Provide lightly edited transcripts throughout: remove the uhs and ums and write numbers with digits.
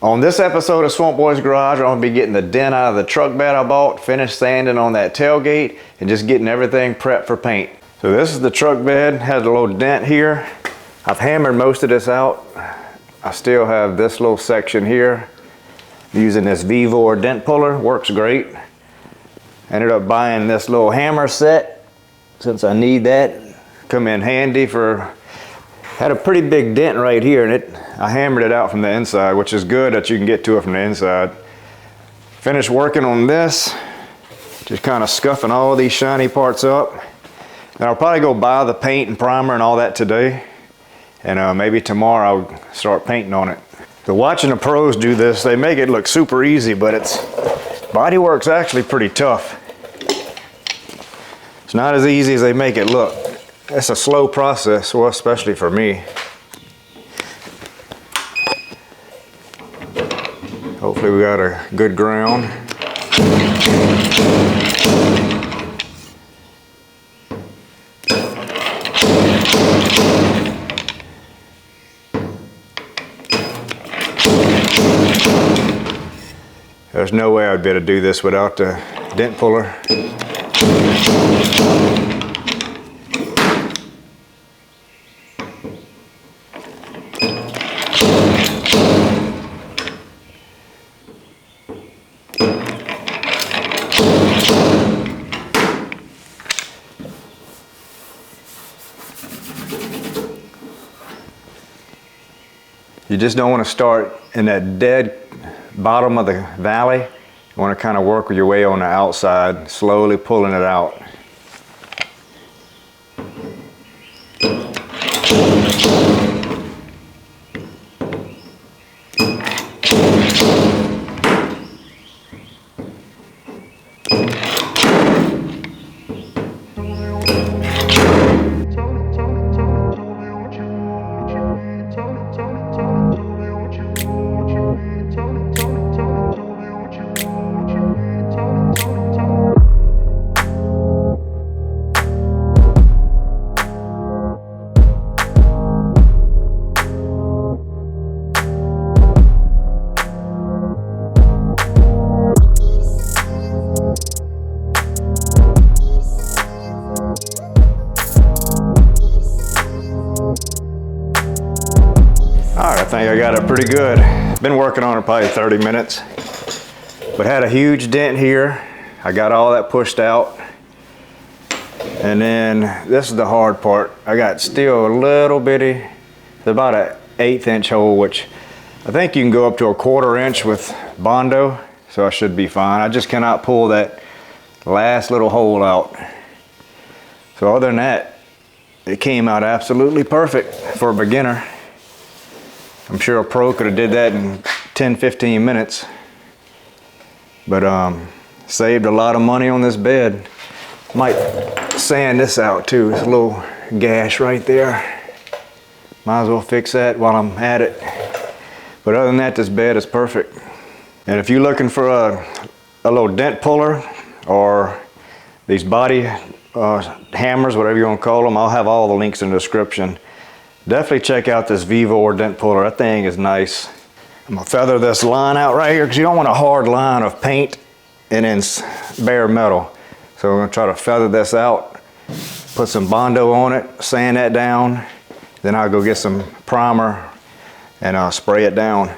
On this episode of Swamp Boys Garage, I'm going to be getting the dent out of the truck bed I bought, finished sanding on that tailgate, and just getting everything prepped for paint. So this is the truck bed, has a little dent here. I've hammered most of this out. I still have this little section here. Using this Vevor dent puller, works great. Ended up buying this little hammer set, since I need that. Come in handy for, had a pretty big dent right here, and I hammered it out from the inside, which is good that you can get to it from the inside. Finished working on this, just kind of scuffing all these shiny parts up. And I'll probably go buy the paint and primer and all that today, and maybe tomorrow I'll start painting on it. So watching the pros do this, they make it look super easy, but body work's actually pretty tough. It's not as easy as they make it look. It's a slow process, well, especially for me. Hopefully we got a good ground. There's no way I'd be able to do this without the dent puller. You just don't want to start in that dead bottom of the valley. You want to kind of work your way on the outside, slowly pulling it out. I think I got it pretty good. Been working on it probably 30 minutes, but had a huge dent here. I got all that pushed out. And then this is the hard part. I got still a little bitty, it's about an 1/8 inch hole, which I think you can go up to a 1/4 inch with Bondo, so I should be fine. I just cannot pull that last little hole out. So other than that, it came out absolutely perfect for a beginner. I'm sure a pro could have did that in 10-15 minutes, but saved a lot of money on this bed. Might sand this out too. It's a little gash right there. Might as well fix that while I'm at it. But other than that, this bed is perfect. And if you're looking for a little dent puller or these body hammers, whatever you want to call them, I'll have all the links in the description. Definitely check out this Vevor dent puller. That thing is nice. I'm gonna feather this line out right here because you don't want a hard line of paint and then bare metal. So we're gonna try to feather this out, put some Bondo on it, sand that down, then I'll go get some primer and spray it down.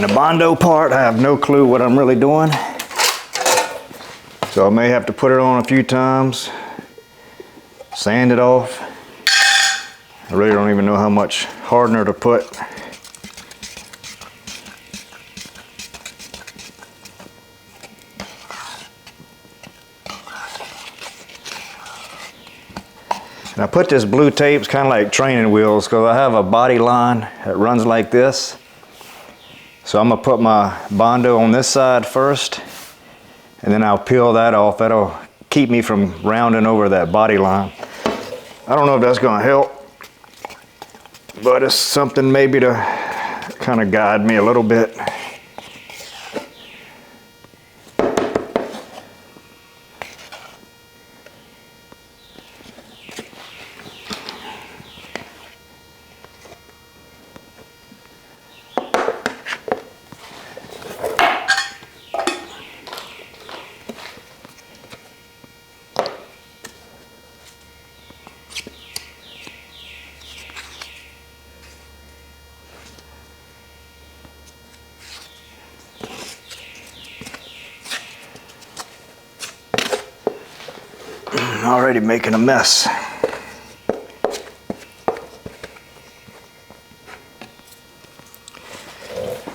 And the Bondo part, I have no clue what I'm really doing. So I may have to put it on a few times, sand it off. I really don't even know how much hardener to put. And I put this blue tape, it's kind of like training wheels, because I have a body line that runs like this. So I'm gonna put my Bondo on this side first, and then I'll peel that off. That'll keep me from rounding over that body line. I don't know if that's gonna help, but it's something maybe to kind of guide me a little bit. Already making a mess.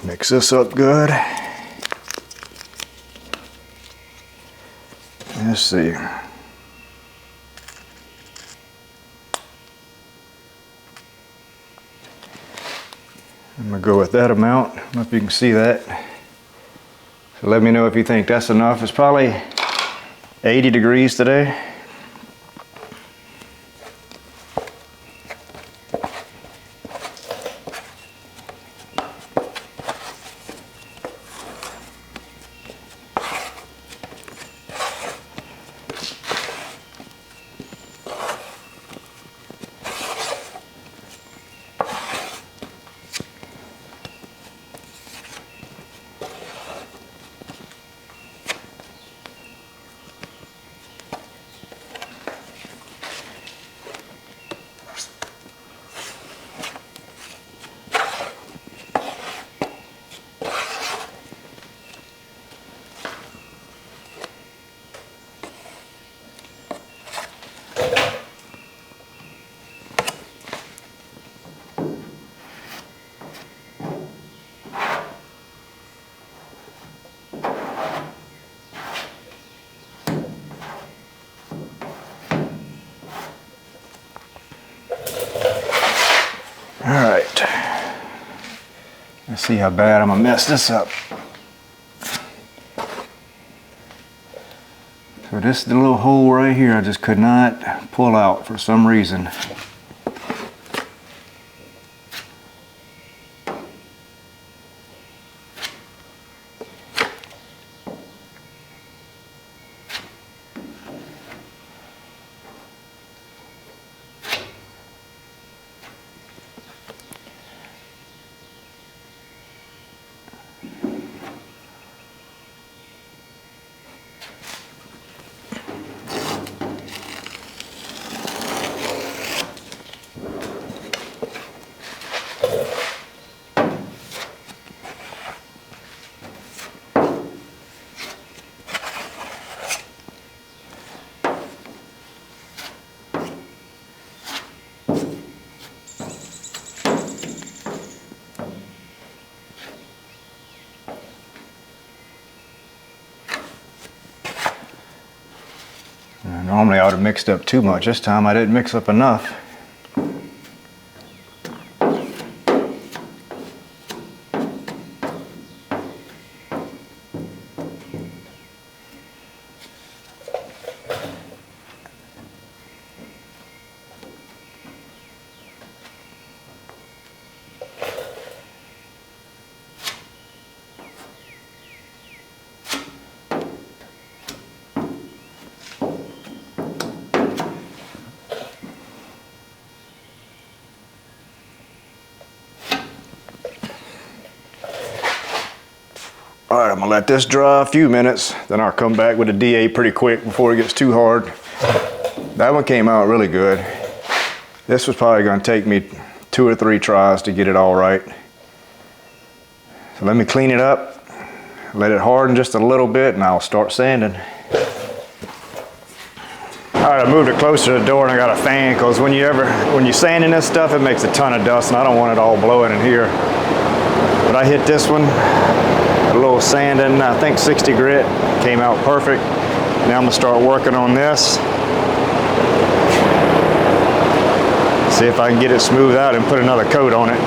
Mix this up good. Let's see. I'm gonna go with that amount. I don't know if you can see that. So let me know if you think that's enough. It's probably 80 degrees today. All right, let's see how bad I'm gonna mess this up. So this is the little hole right here I just could not pull out for some reason. Normally I would have mixed up too much. This time I didn't mix up enough. All right, I'm gonna let this dry a few minutes, then I'll come back with the DA pretty quick before it gets too hard. That one came out really good. This was probably gonna take me 2 or 3 tries to get it all right. So let me clean it up, let it harden just a little bit, and I'll start sanding. All right, I moved it closer to the door and I got a fan, because when you're sanding this stuff, it makes a ton of dust and I don't want it all blowing in here. But I hit this one, a little sanding, I think 60 grit, came out perfect. Now I'm gonna start working on this. See if I can get it smoothed out and put another coat on it.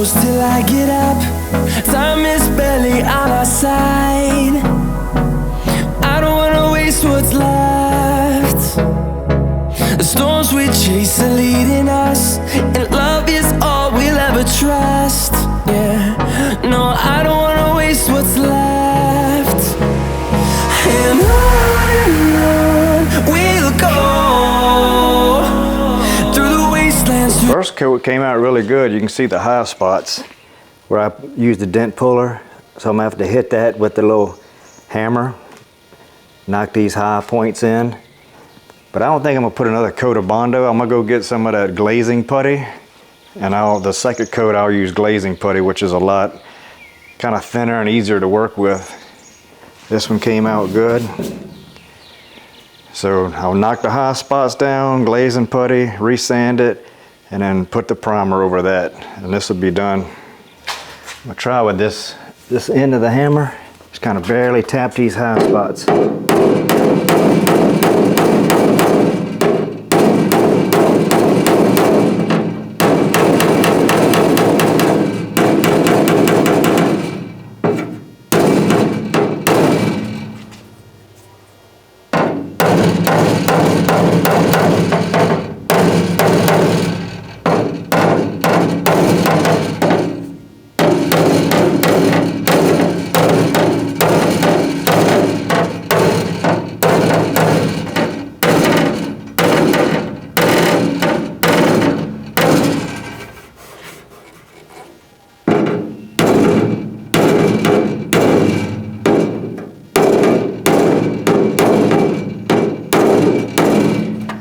Till I get up, time is barely on our side. I don't wanna waste what's left. The storms we chase are leading us, and love is all we'll ever trust. Yeah, no, I don't wanna waste what's left. And on we'll go through the wastelands. First coat came out really good. You can see the high spots where I used the dent puller. So I'm gonna have to hit that with the little hammer, knock these high points in. But I don't think I'm gonna put another coat of Bondo. I'm gonna go get some of that glazing putty, and the second coat I'll use glazing putty, which is a lot kind of thinner and easier to work with. This one came out good. So I'll knock the high spots down, glazing putty, resand it, and then put the primer over that, and this will be done. I'm gonna try with this end of the hammer. Just kind of barely tap these high spots.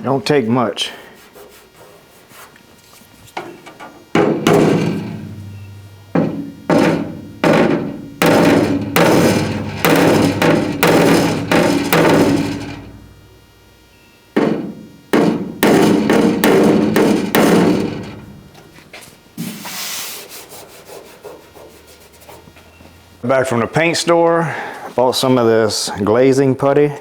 Don't take much. Back from the paint store, bought some of this glazing putty.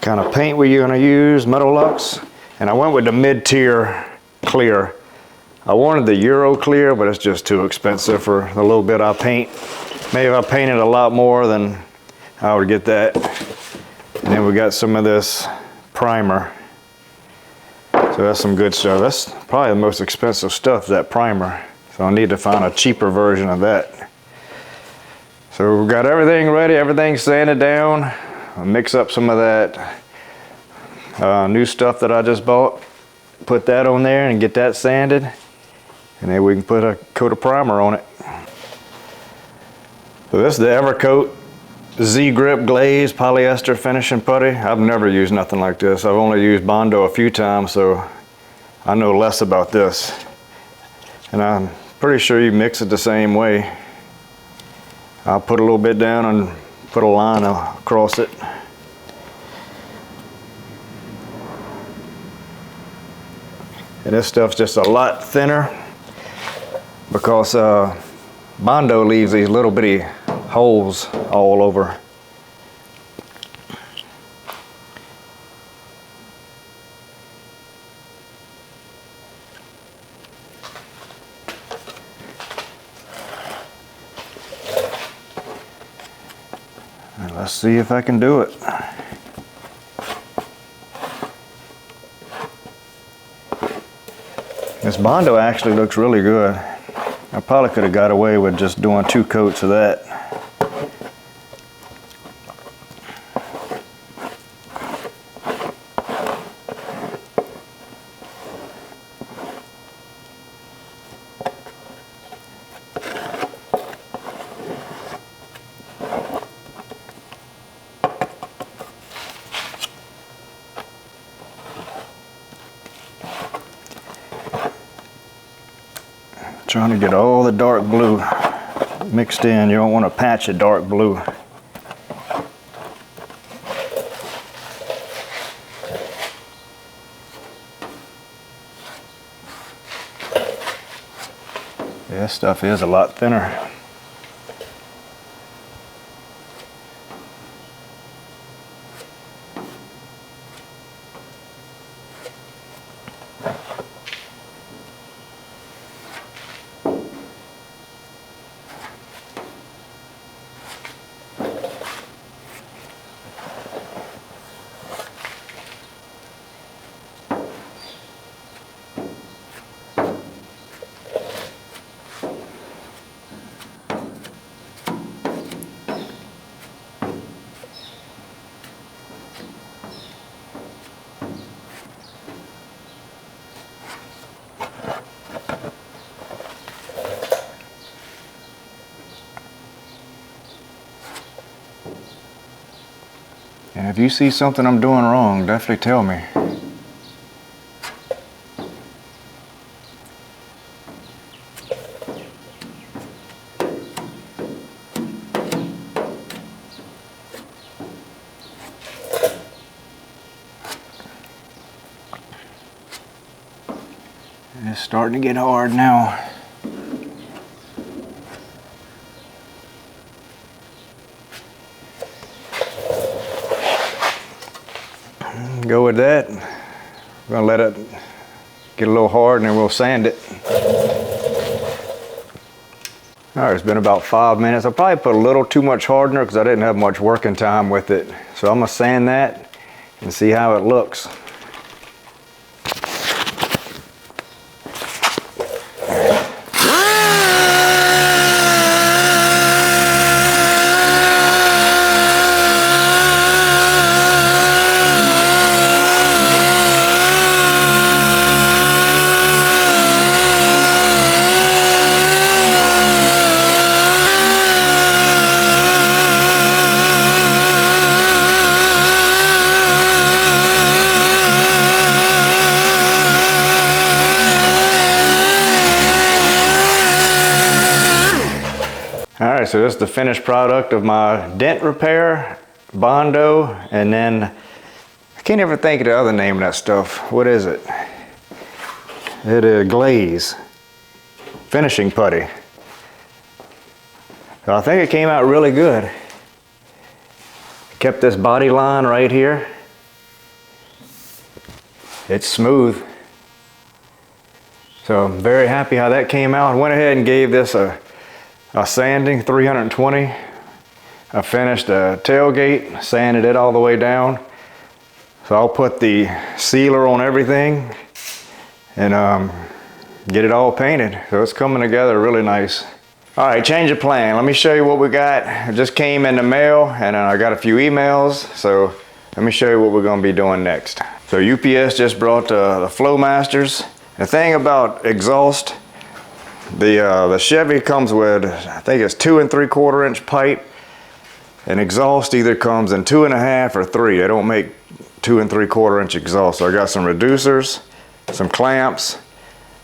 Kind of paint we're gonna use, Metalux, and I went with the mid-tier clear. I wanted the Euro clear, but it's just too expensive for the little bit I paint. Maybe if I painted a lot more, then I would get that. And then we got some of this primer. So that's some good stuff. That's probably the most expensive stuff, that primer. So I need to find a cheaper version of that. So we've got everything ready, everything sanded down. I'll mix up some of that new stuff that I just bought, put that on there and get that sanded, and then we can put a coat of primer on it. So this is the Evercoat Z-Grip Glaze Polyester Finishing Putty. I've never used nothing like this. I've only used Bondo a few times, so I know less about this. And I'm pretty sure you mix it the same way. I'll put a little bit down and put a line across it. And this stuff's just a lot thinner because Bondo leaves these little bitty holes all over. And let's see if I can do it. This Bondo actually looks really good. I probably could have got away with just doing 2 coats of that. Trying to get all the dark blue mixed in. You don't want a patch of dark blue. Yeah, this stuff is a lot thinner. And if you see something I'm doing wrong, definitely tell me. It's starting to get hard now. Go with that. We're gonna let it get a little hard and then we'll sand it. All right, it's been about 5 minutes. I probably put a little too much hardener because I didn't have much working time with it. So I'm gonna sand that and see how it looks. All right, so this is the finished product of my dent repair, Bondo, and then I can't ever think of the other name of that stuff. What is it? It is glaze, finishing putty. So I think it came out really good. Kept this body line right here. It's smooth. So I'm very happy how that came out. I went ahead and gave this a sanding, 320. I finished a tailgate, sanded it all the way down. So I'll put the sealer on everything and get it all painted. So it's coming together really nice. All right, change of plan. Let me show you what we got. It just came in the mail and I got a few emails. So let me show you what we're gonna be doing next. So UPS just brought the Flowmasters. The thing about exhaust, the Chevy comes with, I think it's 2 3/4 inch pipe, and exhaust either comes in 2.5 or 3. They don't make 2 3/4 inch exhaust. So I got some reducers, some clamps,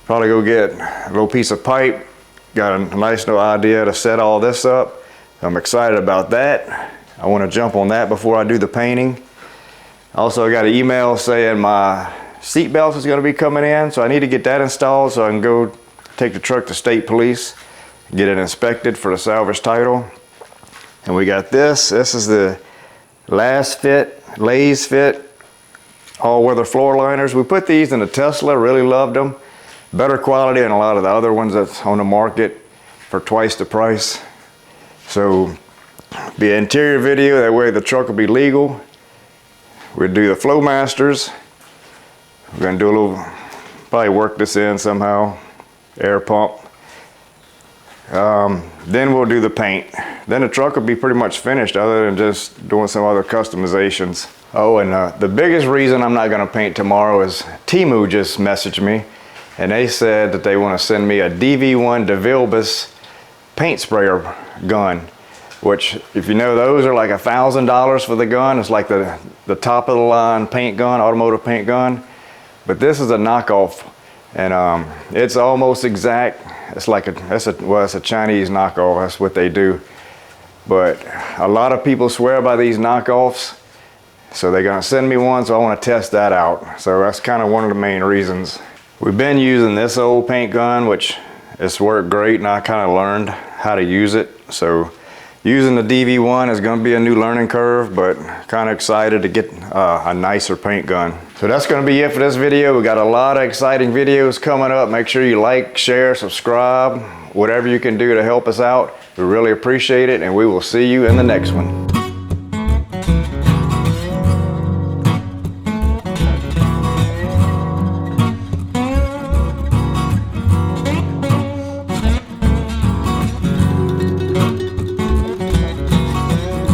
probably go get a little piece of pipe. Got a nice little idea to set all this up. I'm excited about that. I want to jump on that before I do the painting. Also, I got an email saying my seat belt is going to be coming in, so I need to get that installed so I can go take the truck to state police, get it inspected for the salvage title. And we got this. This is the last fit, Lay's fit, all-weather floor liners. We put these in the Tesla, really loved them. Better quality than a lot of the other ones that's on the market for twice the price. So, be an interior video, that way the truck will be legal. We'll do the Flowmasters. We're gonna do a little, probably work this in somehow. Air pump. Then we'll do the paint. Then the truck will be pretty much finished other than just doing some other customizations. Oh, and the biggest reason I'm not going to paint tomorrow is Temu just messaged me and they said that they want to send me a DV1 DeVilbiss paint sprayer gun, which, if you know, those are like $1,000 for the gun. It's like the top of the line paint gun, automotive paint gun. But this is a knockoff. And it's almost exact. it's like it's a Chinese knockoff. That's what they do. But a lot of people swear by these knockoffs, so they're gonna send me one, so I want to test that out. So that's kind of one of the main reasons. We've been using this old paint gun, which it's worked great, and I kind of learned how to use it. So using the DV1 is going to be a new learning curve, but kind of excited to get a nicer paint gun. So that's going to be it for this video. We got a lot of exciting videos coming up. Make sure you like, share, subscribe, whatever you can do to help us out. We really appreciate it, and we will see you in the next one.